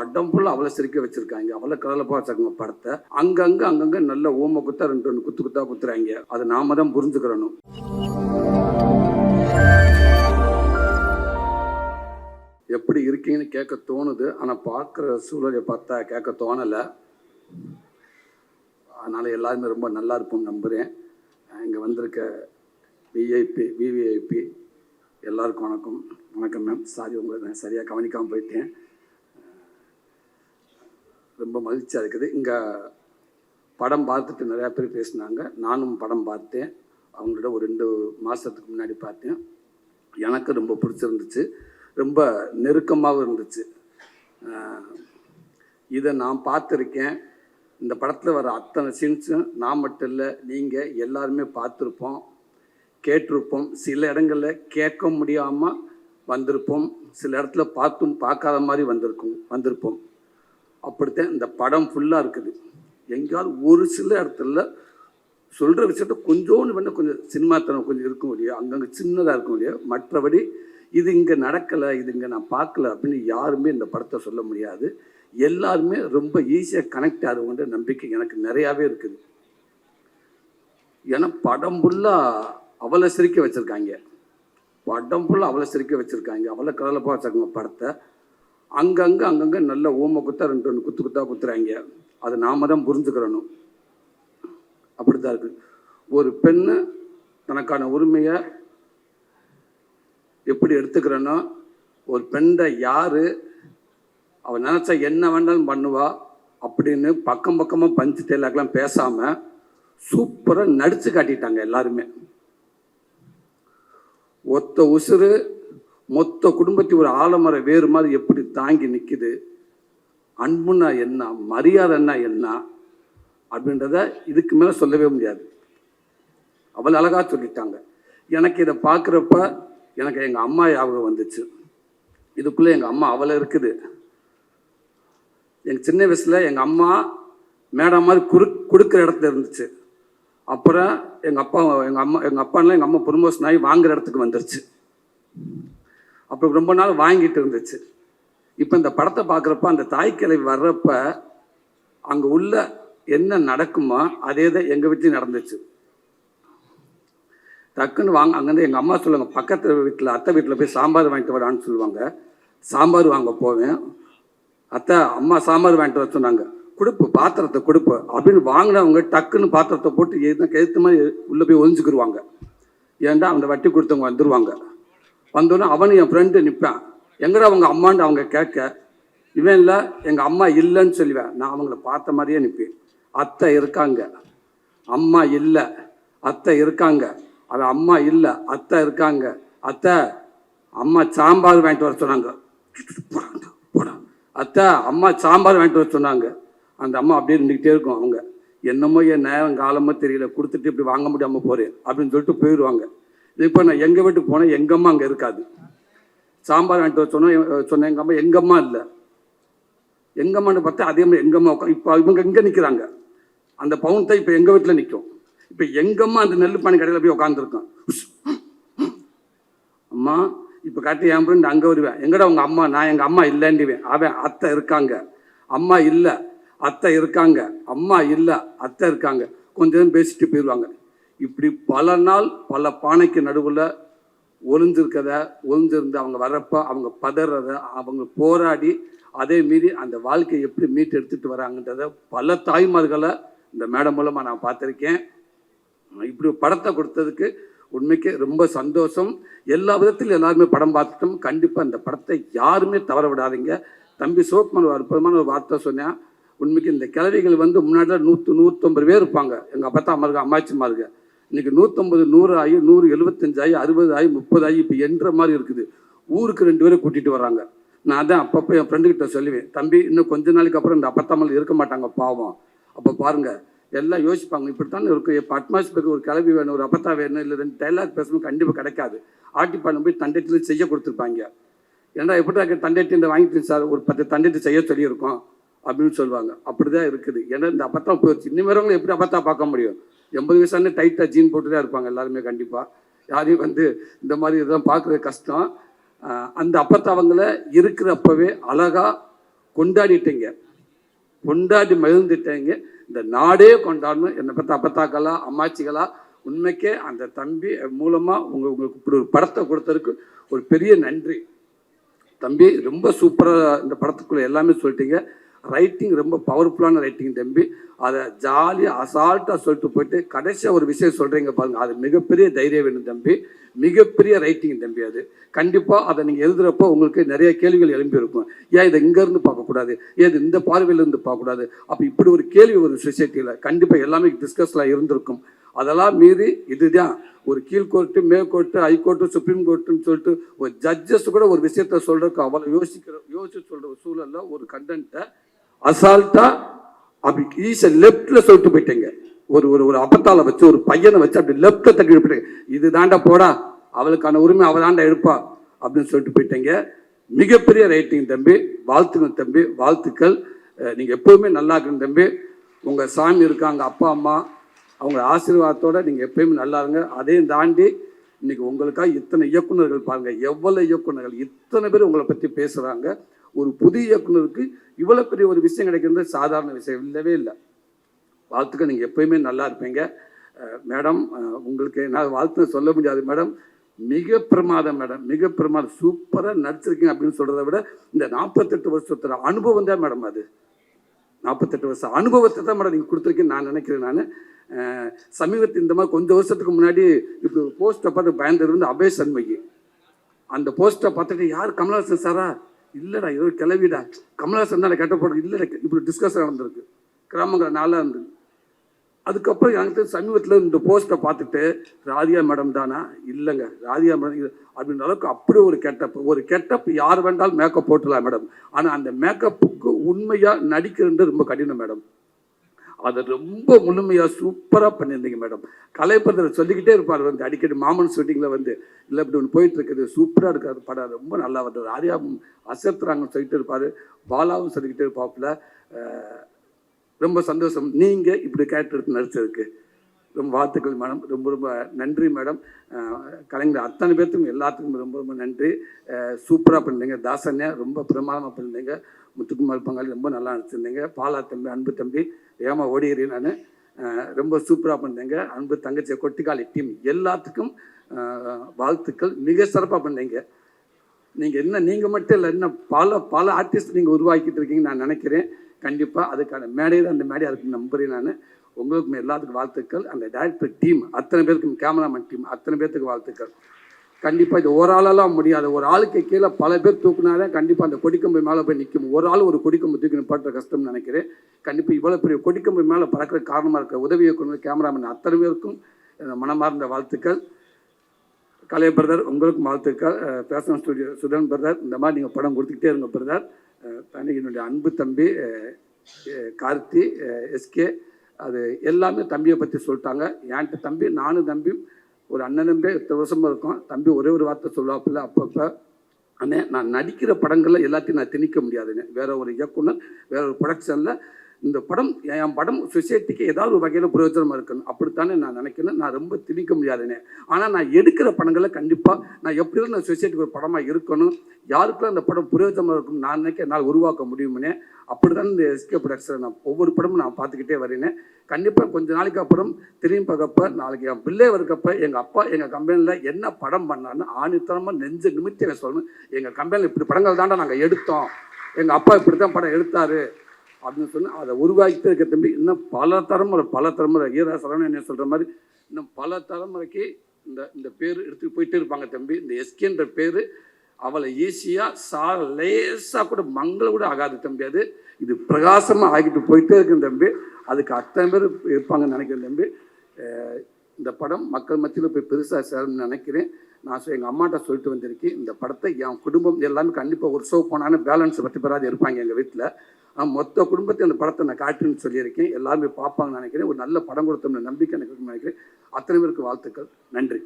படம் ஃபுல்லாக அவ்வளோ சிரிக்க வச்சுருக்காங்க, அவ்வளோ கலலப்பாக வச்சுருக்காங்க படத்தை. அங்கங்கே நல்ல ஓம குத்தா 2 குத்தா குத்துறாங்க. அதை நாம தான் புரிஞ்சுக்கிறணும். எப்படி இருக்கீங்கன்னு கேட்க தோணுது, ஆனால் பார்க்குற சூழலை பார்த்தா கேட்க தோணலை. அதனால் எல்லாருமே ரொம்ப நல்லா இருப்போம்னு நம்புகிறேன். இங்கே வந்திருக்க விவிஐபி எல்லாருக்கும் வணக்கம். வணக்கம் மேம். சாரி, உங்களை நான் சரியாக கவனிக்காமல் போயிட்டேன். ரொம்ப மகிழ்ச்சியாக இருக்குது. இங்கே படம் பார்த்துட்டு நிறையா பேர் பேசினாங்க. நானும் படம் பார்த்தேன். அவங்களோட ஒரு 2 மாதத்துக்கு முன்னாடி பார்த்தேன். எனக்கு ரொம்ப பிடிச்சிருந்துச்சு, ரொம்ப நெருக்கமாகவும் இருந்துச்சு. இதை நான் பார்த்துருக்கேன். இந்த படத்தில் வர அத்தனை சீன்ஸும் நான் மட்டும் இல்லை, நீங்கள் எல்லாருமே பார்த்துருப்போம், கேட்டிருப்போம். சில இடங்களில் கேட்க முடியாமல் வந்திருப்போம், சில இடத்துல பார்த்தும் பார்க்காத மாதிரி வந்திருப்போம். அப்படித்தான் இந்த படம் ஃபுல்லாக இருக்குது. எங்கேயாவது ஒரு சில இடத்துல சொல்கிற விஷயத்த கொஞ்சோன்னு வேணால் கொஞ்சம் சினிமாத்தனம் கொஞ்சம் இருக்க முடியும், அங்கங்கே சின்னதாக இருக்க முடியும். மற்றபடி இது இங்கே நடக்கலை, இது இங்கே நான் பார்க்கல அப்படின்னு யாருமே இந்த படத்தை சொல்ல முடியாது. எல்லாருமே ரொம்ப ஈஸியாக கனெக்ட் ஆகுங்கிற நம்பிக்கை எனக்கு நிறையாவே இருக்குது. ஏன்னா படம் ஃபுல்லாக அவ்வளோ சிரிக்க வச்சுருக்காங்க, அவ்வளோ கலலப்பாக வச்சுருக்காங்க படத்தை. அங்கங்கே நல்ல ஓம குத்தா 2 குத்தா குத்துறாங்க. அதை நாம தான் புரிஞ்சுக்கிறணும். அப்படி தான் இருக்குது. ஒரு பெண்ணு தனக்கான உரிமையை எப்படி எடுத்துக்கிறனோ, ஒரு பெண்ணை யார் அவள் நினச்சா என்ன வேண்டாலும் பண்ணுவா அப்படின்னு பக்கமாக பஞ்சு டெய்லாக்லாம் பேசாமல் சூப்பராக நடித்து காட்டிட்டாங்க எல்லாருமே. ஒத்த உசுறு மொத்த குடும்பத்தை ஒரு ஆலமர வேறு மாதிரி எப்படி தாங்கி நிற்கிது, அன்புன்னா என்ன, மரியாதைன்னா என்ன அப்படின்றத இதுக்கு மேலே சொல்லவே முடியாது. அவள் அழகாக சொல்லிட்டாங்க. எனக்கு இதை பார்க்குறப்ப எனக்கு எங்கள் அம்மா ஞாபகம் வந்துச்சு. இதுக்குள்ளே எங்கள் அம்மா அவளை இருக்குது. எங்கள் சின்ன வயசில் எங்கள் அம்மா மேடம் மாதிரி கொடுக்குற இடத்துல இருந்துச்சு. அப்புறம் எங்கள் அப்பாலாம் எங்கள் அம்மா ப்ரொமோஷன் ஆகி வாங்குகிற இடத்துக்கு வந்துருச்சு. அப்புறம் ரொம்ப நாள் வாங்கிட்டு இருந்துச்சு. இப்போ இந்த படத்தை பார்க்குறப்ப அந்த தாய்க்கிழவி வர்றப்ப அங்கே உள்ள என்ன நடக்குமோ அதே தான் எங்கள் வீட்லையும் நடந்துச்சு. டக்குன்னு அங்கேருந்து எங்கள் அம்மா சொல்லுவாங்க, பக்கத்து வீட்டில் அத்தை வீட்டில் போய் சாம்பார் வாங்கிட்டு வரான்னு சொல்லுவாங்க. சாம்பார் வாங்க போவேன். அத்தை அம்மா சாம்பார் வாங்கிட்டு வர சொன்னாங்க, கொடுப்பு பாத்திரத்தை கொடுப்பு அப்படின்னு வாங்கினவங்க டக்குன்னு பாத்திரத்தை போட்டு எதிர்த்த மாதிரி உள்ளே போய் ஒழிஞ்சுக்கிடுவாங்க. ஏன்டா அந்த வட்டி கொடுத்தவங்க வந்துடுவாங்க. வந்தோடனே அவனு என் ஃப்ரெண்டு நிற்பேன், எங்கடா அவங்க அம்மான்னு அவங்க கேட்க, இவன் இல்லை எங்கள் அம்மா இல்லைன்னு சொல்லுவேன். நான் அவங்கள பார்த்த மாதிரியே நிற்பேன். அத்தை இருக்காங்க, அம்மா இல்லை, அத்தை இருக்காங்க, அவன் அம்மா இல்லை, அத்தை இருக்காங்க, அத்தை அம்மா சாம்பார் வாங்கிட்டு வர சொன்னாங்க, போடா அத்தை அம்மா சாம்பார் வாங்கிட்டு வர சொன்னாங்க. அந்த அம்மா அப்படியே இருந்துக்கிட்டே இருக்கும். அவங்க என்னமோ என் நேரம் காலமோ தெரியல, கொடுத்துட்டு இப்படி வாங்க முடியாமல் போகிறேன் அப்படின்னு சொல்லிட்டு போயிடுவாங்க. இப்போ நான் எங்கள் வீட்டுக்கு போனேன், எங்கள் அம்மா அங்கே இருக்காது. சாம்பார் வாங்கிட்டு வர சொன்னேன் எங்கள் அம்மா, எங்கள் அம்மா இல்லை. எங்கள் அம்மான்னு பார்த்தா அதே மாதிரி எங்கள் அம்மா உட்காந்து இப்போ இவங்க இங்கே நிற்கிறாங்க. அந்த பவுன் தான் இப்போ எங்கள் வீட்டில் நிற்கும். இப்போ எங்கள் அம்மா அந்த நெல் பானை கடையில் போய் உட்காந்துருக்கோம். அம்மா இப்போ காட்டி என் ஃப்ரெண்டு அங்கே வருவேன், எங்கடா உங்கள் அம்மா, நான் எங்கள் அம்மா இல்லைன்னுவேன். அவன் அத்தை இருக்காங்க, அம்மா இல்லை, அத்தை இருக்காங்க, அம்மா இல்லை, அத்தை இருக்காங்க, கொஞ்ச நேரம் பேசிட்டு போயிடுவாங்க. இப்படி பல நாள் பல பானைக்கு நடுவில் ஒளிஞ்சிருந்து அவங்க வர்றப்போ அவங்க பதறத, அவங்க போராடி அதே மீறி அந்த வாழ்க்கையை எப்படி மீட்டு எடுத்துகிட்டு வராங்கன்றத பல தாய்மார்களை இந்த மேடம் மூலமாக நான் பார்த்துருக்கேன். இப்படி படத்தை கொடுத்ததுக்கு உண்மைக்கு ரொம்ப சந்தோஷம். எல்லா விதத்திலும் எல்லாருமே படம் பார்த்துட்டோம். கண்டிப்பாக இந்த படத்தை யாருமே தவற விடாதீங்க. தம்பி சிவகுமார் ஒரு அற்புதமான ஒரு வார்த்தை சொன்னேன். உண்மைக்கு இந்த கிழவிகள் முன்னாடி 100-150 பேர் இருப்பாங்க. எங்கள் அப்பத்தாமாருங்க அம்மாச்சிமாருங்க இன்றைக்கி 150 100 ஆகி 175 ஆகி 60 ஆகி 30 ஆகி இப்போ என்ற மாதிரி இருக்குது. ஊருக்கு 2 பேரை கூட்டிகிட்டு வராங்க. நான் தான் அப்பப்போ என் ஃப்ரெண்டுக்கிட்ட சொல்லுவேன், தம்பி இன்னும் கொஞ்ச நாளைக்கு அப்புறம் இந்த அப்பத்தாமல் இருக்க மாட்டாங்க பாவம். அப்போ பாருங்கள் எல்லாம் யோசிப்பாங்க, இப்படித்தான் இருக்கும். இப்போ அட்மாஸ்பியருக்கு ஒரு கிளவி வேணும், ஒரு அப்பத்தா வேணும், இல்லை 2 டைலாக் பேசணும், கண்டிப்பாக கிடைக்காது. ஆட்டிப்பானை போய் தண்டத்தில் செய்ய கொடுத்துருப்பாங்க. ஏன்னா எப்படி தண்டேட்டு வாங்கிட்டு சார் ஒரு 10 தண்டேட்டு செய்ய சொல்லியிருக்கோம் அப்படின்னு சொல்லுவாங்க. அப்படி தான் இருக்குது. ஏன்னா இந்த அப்பத்தா போயிடுச்சு. இன்னும் வரவங்க எப்படி அப்பத்தா பார்க்க முடியும்? 80 வயசானே டைட்டாக ஜீன் போட்டு தான் இருப்பாங்க எல்லாருமே. கண்டிப்பாக யாரையும் இந்த மாதிரி இதெல்லாம் பார்க்குறது கஷ்டம். அந்த அப்பத்தாவங்களை இருக்கிறப்பவே அழகாக கொண்டாடிட்டீங்க, கொண்டாடி மகிழ்ந்துட்டீங்க. இந்த நாடே கொண்டாடணும். என்னை பற்றி அப்பத்தாக்களா அம்மாச்சிகளா உண்மைக்கே அந்த தம்பி மூலமாக உங்களுக்கு இப்படி ஒரு படத்தை கொடுத்ததுக்கு ஒரு பெரிய நன்றி தம்பி. ரொம்ப சூப்பராக இந்த படத்துக்குள்ளே எல்லாமே சொல்லிட்டீங்க. ரைட்டிங் ரொம்ப பவர்ஃபுல்லான ரைட்டிங் தம்பி. அதை ஜாலியாக அசால்ட்டாக சொல்லிட்டு போயிட்டு கடைசியாக ஒரு விஷயம் சொல்கிறீங்க பாருங்கள், அது மிகப்பெரிய தைரியம் வேணும் தம்பி, மிகப்பெரிய ரைட்டிங் தம்பி. அது கண்டிப்பாக அதை நீங்கள் எழுதுகிறப்போ உங்களுக்கு நிறைய கேள்விகள் எழும்பி இருக்கும். ஏன் இதை இங்கேருந்து பார்க்கக்கூடாது, ஏன் இது இந்த பார்வையிலேருந்து பார்க்கக்கூடாது, அப்போ இப்படி ஒரு கேள்வி ஒரு சொசைட்டியில் கண்டிப்பாக எல்லாமே டிஸ்கஸ்லாம் இருந்திருக்கும். அதெல்லாம் மீறி இதுதான் ஒரு கீழ்கோர்ட்டு மேற்கோர்ட்டு ஹைகோர்ட்டு சுப்ரீம் கோர்ட்டுன்னு சொல்லிட்டு ஒரு ஜட்ஜஸ் கூட ஒரு விஷயத்த சொல்கிறதுக்கு அவ்வளோ யோசிச்சு சொல்கிற ஒரு சூழலில் ஒரு கண்டென்ட்டை அசால்ட்டாக அப்படி ஈஸியாக லெஃப்டில் சொல்லிட்டு போயிட்டீங்க. ஒரு ஒரு ஒரு அப்பத்தால வச்சு ஒரு பையனை வச்சு அப்படி லெஃப்டில் தட்டி போயிட்டீங்க. இது தாண்டா போடா, அவளுக்கான உரிமை அவள் தாண்டா எடுப்பா அப்படின்னு சொல்லிட்டு போயிட்டீங்க. மிகப்பெரிய ரைட்டிங் தம்பி, வாழ்த்துக்கள் தம்பி, வாழ்த்துக்கள். நீங்கள் எப்போவுமே நல்லா இருக்கணும் தம்பி. உங்கள் சாமி இருக்காங்க, அப்பா அம்மா அவங்க ஆசீர்வாதத்தோடு நீங்கள் எப்பயுமே நல்லா இருங்க. அதையும் தாண்டி இன்னைக்கு உங்களுக்காக இத்தனை இயக்குநர்கள் பாருங்கள், எவ்வளோ இயக்குநர்கள் இத்தனை பேர் உங்களை பற்றி பேசுகிறாங்க. ஒரு புதிய இயக்குநருக்கு இவ்வளோ பெரிய ஒரு விஷயம் கிடைக்கிறது சாதாரண விஷயம் இல்லவே இல்லை. வாழ்த்துக்கள், நீங்கள் எப்பயுமே நல்லா இருப்பீங்க மேடம். உங்களுக்கு நான் வாழ்த்து சொல்ல முடியாது மேடம், மிக பிரமாதம் மேடம், மிக பிரமாதம், சூப்பராக நடிச்சிருக்கீங்க அப்படின்னு சொல்கிறத விட இந்த 48 வருஷத்தோட அனுபவம் தான் மேடம். அது 48 வருஷம் அனுபவத்தை தான் மேடம் நீங்கள் கொடுத்துருக்கீங்கன்னு நான் நினைக்கிறேன். நான் சமீபத்தில் இந்த மாதிரி கொஞ்சம் வருஷத்துக்கு முன்னாடி இப்படி ஒரு போஸ்ட்டை பார்த்து பயந்துட்டு வந்து அபய் சண்முகி அந்த போஸ்ட்டை பார்த்துட்டு யார் கமலஹாசன் சாரா, இல்லைடா ஏதோ கிளவிடா, கமலஹாசன் தான் கெட்ட போட இல்லை, இப்படி டிஸ்கஷன் நடந்திருக்கு கிராமங்கள் நாளாக இருந்தது. அதுக்கப்புறம் எனக்கு சமீபத்தில் இந்த போஸ்ட்டை பார்த்துட்டு ராதியா மேடம் தானா, இல்லைங்க ராதியா மேடம் இது அப்படின்ற அளவுக்கு அப்படி ஒரு கெட்டப் யார் வேண்டாலும் மேக்கப் போட்டுலாம் மேடம். ஆனால் அந்த மேக்கப்புக்கு உண்மையாக நடிக்கிறது ரொம்ப கடினம் மேடம். அதை ரொம்ப முழுமையாக சூப்பராக பண்ணியிருந்தீங்க மேடம். கலைப்பதில் சொல்லிக்கிட்டே இருப்பார் வந்து அடிக்கடி மாமன் ஷூட்டிங்கில் வந்து இல்லை இப்படி ஒன்று போயிட்டு இருக்குது, சூப்பராக இருக்காது படம், ரொம்ப நல்லா வந்தது, ஆரியா அசத்துறாங்கன்னு சொல்லிட்டு இருப்பார், பாலாவும் சொல்லிக்கிட்டே இருப்பாப்புல. ரொம்ப சந்தோஷம் நீங்கள் இப்படி கேரக்டர் எடுத்து நடிச்சதுக்கு. ரொம்ப வாழ்த்துக்கள் மேடம், ரொம்ப ரொம்ப நன்றி மேடம். கலைஞர் அத்தனை பேர்த்துக்கும் எல்லாத்துக்கும் ரொம்ப ரொம்ப நன்றி. சூப்பராக பண்ணிருந்தீங்க. தாசன்யா ரொம்ப பிரமாதமாக பண்ணிருந்தீங்க. முத்துக்குமார் பங்காளி ரொம்ப நல்லா நடிச்சிருந்தீங்க. பாலா தம்பி, அன்பு தம்பி, ஏமா ஓடிகிறேன் நான், ரொம்ப சூப்பராக பண்ணீங்க. அன்பு தங்கச்சி, கொட்டிக்காளி டீம் எல்லாத்துக்கும் வாழ்த்துக்கள். மிக சிறப்பாக பண்ணீங்க. நீங்கள் மட்டும் இல்லை, இன்னும் பல ஆர்டிஸ்ட் நீங்கள் உருவாக்கிட்டு இருக்கீங்கன்னு நான் நினைக்கிறேன். கண்டிப்பாக அதுக்கான மேடை தான் அந்த மேடையாக இருக்குன்னு நம்புறேன் நான். உங்களுக்கும் எல்லாத்துக்கும் வாழ்த்துக்கள். அந்த டைரக்டர் டீம் அத்தனை பேருக்கும், கேமராமேன் டீம் அத்தனை பேர்த்துக்கு வாழ்த்துக்கள். கண்டிப்பாக இது ஒரு ஆளாலாம் முடியாது. ஒரு ஆளுக்கு கீழே பல பேர் தூக்குனாலே கண்டிப்பாக அந்த கொடிக்கம்பு மேலே போய் நிற்கும். ஒரு ஆள் ஒரு கொடிக்கம்பு தூக்கி நிப்பாட்டுற கஷ்டம்னு நினைக்கிறேன். கண்டிப்பாக இவ்வளோ பெரிய கொடிக்கம்பு மேலே பறக்கிற காரணமாக இருக்க உதவி இயக்குனர், கேமராமேன் அத்தனை பேருக்கும் மனமார்ந்த வாழ்த்துக்கள். கலை பிரதர் உங்களுக்கும் வாழ்த்துக்கள். பேஷன் ஸ்டுடியோ சுதன் பிரதர், இந்த மாதிரி நீங்கள் படம் கொடுத்துக்கிட்டே இருங்க பிரதர். என்னுடைய அன்பு தம்பி கார்த்தி, எஸ்கே, அது எல்லாமே தம்பியை பற்றி சொல்லிட்டாங்க. என்கிட்ட தம்பி, நானும் தம்பி ஒரு அண்ணன் தம்பி 8 வருஷமாக இருக்கும். தம்பி ஒரே ஒரு வார்த்தை சொல்லுவாப்பில்ல அப்பப்போ, அண்ணே நான் நடிக்கிற படங்களில் எல்லாத்தையும் நான் திணிக்க முடியாதுன்னு. வேற ஒரு இயக்குனர், வேற ஒரு ப்ரொடக்ஷனில் இந்த படம் என் படம் சொசைட்டிக்கு ஏதாவது ஒரு வகையில் பிரயோஜனமாக இருக்கணும் அப்படித்தானே நான் நினைக்கணும். நான் ரொம்ப திணிக்க முடியாதுன்னு. ஆனால் நான் எடுக்கிற படங்களில் கண்டிப்பாக நான் எப்படியும் நான் சொசைட்டிக்கு ஒரு படமாக இருக்கணும், யாருக்கெல்லாம் அந்த படம் பிரயோஜனமாக இருக்கும் நான் நினைக்க என்னால் உருவாக்க முடியும்னே. அப்படி தான் இந்த எஸ்கே ப்ரொடக்ஷனை நான் ஒவ்வொரு படமும் நான் பார்த்துக்கிட்டே வரேன். கண்டிப்பாக கொஞ்ச நாளைக்கு அப்புறம் திரும்பி பார்க்கப்ப, நாளைக்கு என் பிள்ளை இருக்கப்ப எங்கள் அப்பா எங்கள் கம்பெனியில் என்ன படம் பண்ணான்னு ஆணித்தனமாக நெஞ்சு நிமித்தி எனக்கு சொல்லணும். எங்கள் கம்பெனியில் இப்படி படங்கள் தாண்டா நாங்கள் எடுத்தோம், எங்கள் அப்பா இப்படி தான் படம் எடுத்தார் அப்படின்னு சொல்லி அதை உருவாக்கிட்டு இருக்க தம்பி. இன்னும் பல தலைமுறை ஈரா சரவணன் என்ன சொல்கிற மாதிரி இன்னும் பல தலைமுறைக்கு இந்த பேர் எடுத்துகிட்டு போயிட்டே இருப்பாங்க தம்பி. இந்த எஸ்கேன்ற பேர் அவளை ஈஸியாக லேசாக கூட மங்கள கூட ஆகாது தம்பி. அது இது பிரகாசமாக ஆகிட்டு போயிட்டே இருக்குன்னு தம்பி. அதுக்கு அத்தனை பேர் இருப்பாங்கன்னு நினைக்கிறேன் தம்பி. இந்த படம் மக்கள் மத்தியில் போய் பெருசாக சேரணும்னு நினைக்கிறேன். நான் எங்கள் அம்மாட்ட சொல்லிட்டு வந்திருக்கேன், இந்த படத்தை என் குடும்பம் எல்லாமே கண்டிப்பாக ஒரு ஷோ போனான்னு பேலன்ஸ் 10 பேராது இருப்பாங்க எங்கள் வீட்டில். மொத்த குடும்பத்தை அந்த படத்தை நான் காட்டுன்னு சொல்லியிருக்கேன். எல்லாருமே பார்ப்பாங்கன்னு நினைக்கிறேன். ஒரு நல்ல படம் கொடுத்தோம்னு நம்பிக்கை எனக்கு நினைக்கிறேன். அத்தனை பேருக்கு வாழ்த்துக்கள். நன்றி.